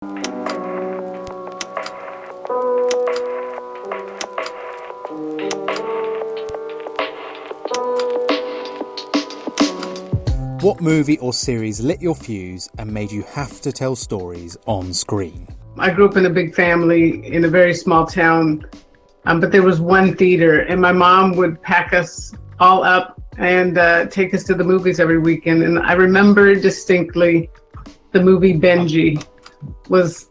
What movie or series lit your fuse and made you have to tell stories on screen? I grew up in a big family in a very small town, but there was one theater, and my mom would pack us all up and take us to the movies every weekend. And I remember distinctly the movie Benji was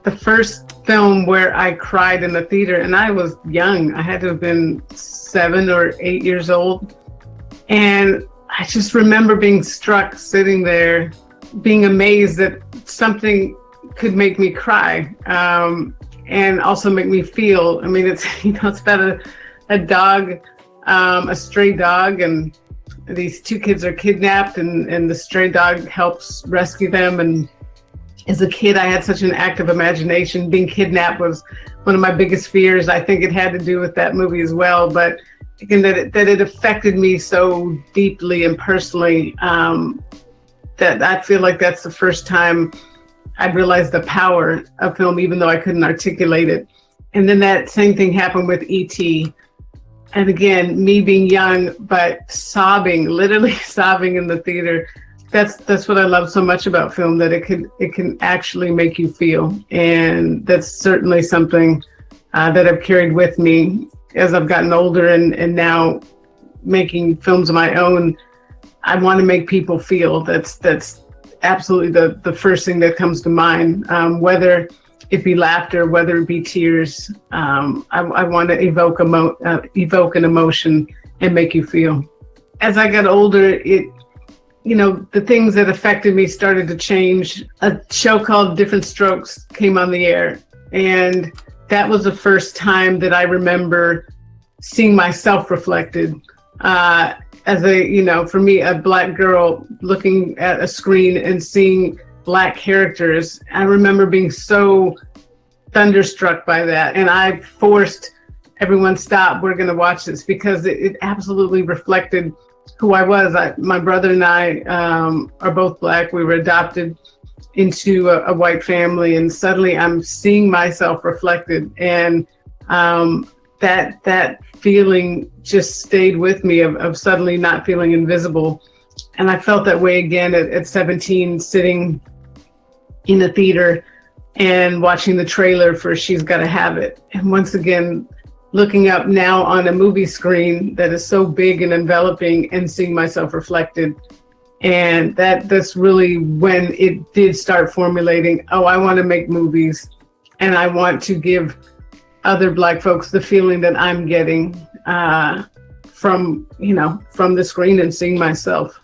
the first film where I cried in the theater, and I was young. I had to have been 7 or 8 years old. And I just remember being struck, sitting there, being amazed that something could make me cry, and also make me feel. I mean, it's it's about a dog, a stray dog, and these two kids are kidnapped, and the stray dog helps rescue them. And as a kid, I had such an active imagination. Being kidnapped was one of my biggest fears. I think it had to do with that movie as well, but again, that it affected me so deeply and personally, that I feel like that's the first time I realized the power of film, even though I couldn't articulate it. And then that same thing happened with E.T. And again, me being young, but sobbing, literally sobbing in the theater. That's what I love so much about film, that it can actually make you feel. And that's certainly something that I've carried with me as I've gotten older, and now making films of my own. I want to make people feel. That's absolutely the first thing that comes to mind, whether it be laughter, whether it be tears. I want to evoke an emotion and make you feel. As I got older, the things that affected me started to change. A show called Different Strokes came on the air, and that was the first time that I remember seeing myself reflected, as for me, a Black girl looking at a screen and seeing Black characters. I remember being so thunderstruck by that. And I forced everyone, stop, we're going to watch this, because it absolutely reflected who I was. My brother and I are both Black. We were adopted into a white family, and suddenly I'm seeing myself reflected, and that feeling just stayed with me of suddenly not feeling invisible. And I felt that way again at 17, sitting in a theater and watching the trailer for She's Gotta Have It, and once again looking up now on a movie screen that is so big and enveloping, and seeing myself reflected. And that's really when it did start formulating, I want to make movies, and I want to give other Black folks the feeling that I'm getting from the screen and seeing myself.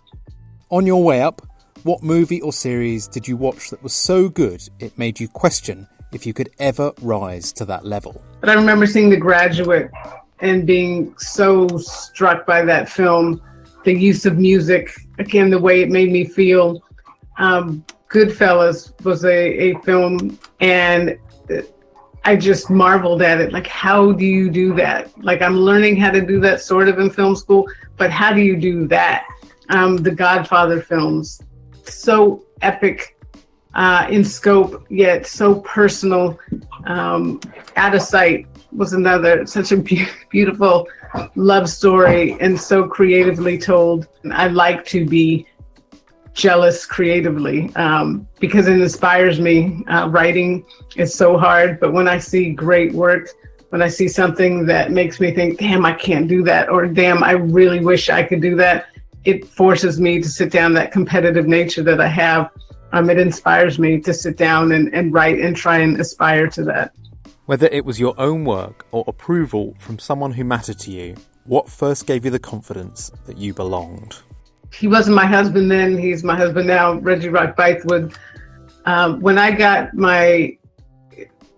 On your way up, what movie or series did you watch that was so good it made you question if you could ever rise to that level? But I remember seeing The Graduate and being so struck by that film. The use of music, again, the way it made me feel. Goodfellas was a film, and I just marveled at it. Like, how do you do that? Like, I'm learning how to do that sort of in film school, but how do you do that? The Godfather films, so epic in scope, yet so personal. Out of Sight was another, such a beautiful love story, and so creatively told. I like to be jealous creatively, because it inspires me. Writing is so hard, but when I see great work, when I see something that makes me think, damn, I can't do that, or damn, I really wish I could do that, it forces me to sit down. That competitive nature that I have, it inspires me to sit down and write and try and aspire to that. Whether it was your own work or approval from someone who mattered to you, what first gave you the confidence that you belonged? He wasn't my husband then. He's my husband now, Reggie Bythewood. When I got my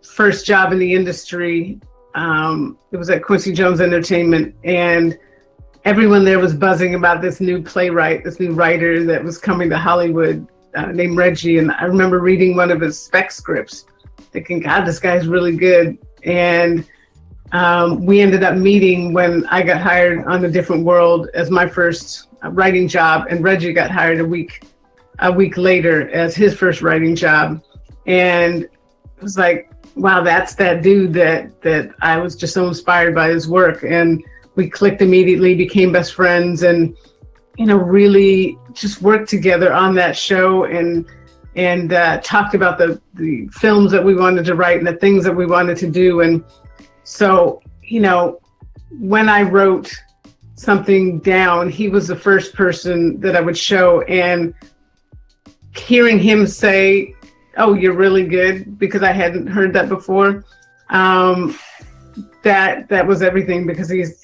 first job in the industry, it was at Quincy Jones Entertainment, and everyone there was buzzing about this new playwright, this new writer that was coming to Hollywood, named Reggie. And I remember reading one of his spec scripts, thinking, God, this guy's really good. And we ended up meeting when I got hired on A Different World as my first writing job, and Reggie got hired a week later as his first writing job. And it was like, wow, that's that dude that I was just so inspired by his work. And we clicked immediately, became best friends, and, really just worked together on that show and talked about the films that we wanted to write and the things that we wanted to do. And so, when I wrote something down, he was the first person that I would show, and hearing him say, "Oh, you're really good," because I hadn't heard that before. That was everything, because he's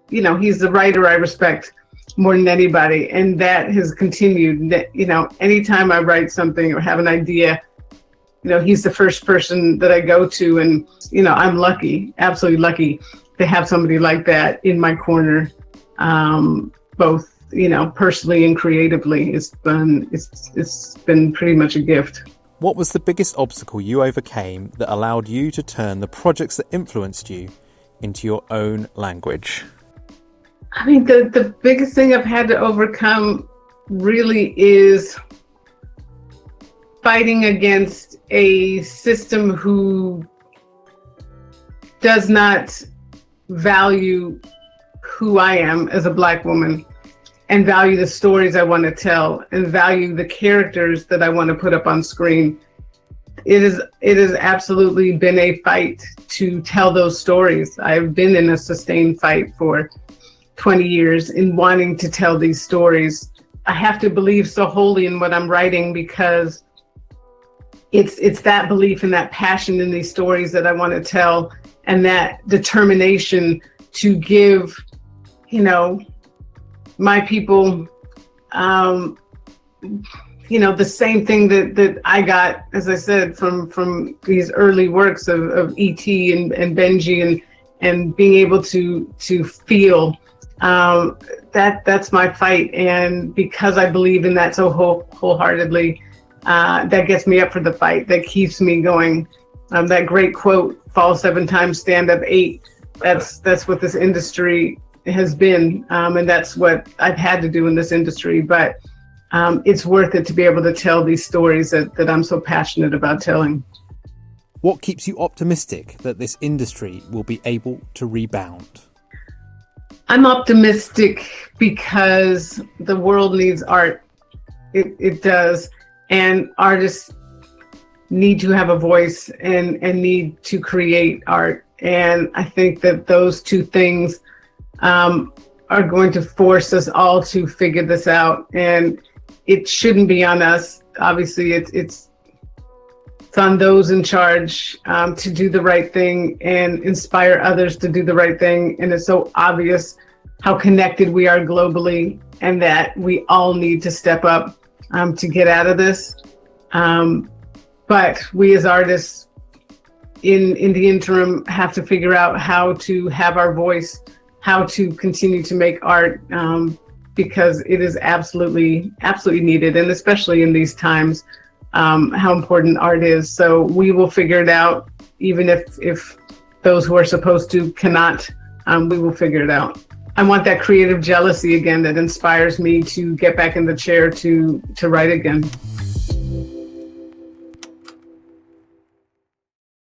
the writer I respect more than anybody, and that has continued. Anytime I write something or have an idea, he's the first person that I go to, and I'm lucky, absolutely lucky, to have somebody like that in my corner, both personally and creatively. It's been pretty much a gift. What was the biggest obstacle you overcame that allowed you to turn the projects that influenced you into your own language? I mean, the biggest thing I've had to overcome really is fighting against a system who does not value who I am as a Black woman, and value the stories I want to tell, and value the characters that I want to put up on screen. It has absolutely been a fight to tell those stories. I've been in a sustained fight for 20 years in wanting to tell these stories. I have to believe so wholly in what I'm writing, because it's that belief and that passion in these stories that I want to tell, and that determination to give, my people, the same thing that I got, as I said, from these early works of E.T. and Benji, and being able to feel. That's my fight, and because I believe in that so wholeheartedly, that gets me up for the fight. That keeps me going. That great quote, "Fall 7 times, stand up 8." That's what this industry has been, and that's what I've had to do in this industry. But it's worth it to be able to tell these stories that I'm so passionate about telling. What keeps you optimistic that this industry will be able to rebound? I'm optimistic because the world needs art. It does. And artists need to have a voice and need to create art. And I think that those two things are going to force us all to figure this out. And it shouldn't be on us. Obviously, it's on those in charge to do the right thing and inspire others to do the right thing. And it's so obvious how connected we are globally, and that we all need to step up to get out of this. But we as artists in the interim have to figure out how to have our voice, how to continue to make art, because it is absolutely needed, and especially in these times, how important art is. So we will figure it out, even if those who are supposed to cannot. We will figure it out. I want that creative jealousy again that inspires me to get back in the chair to write again.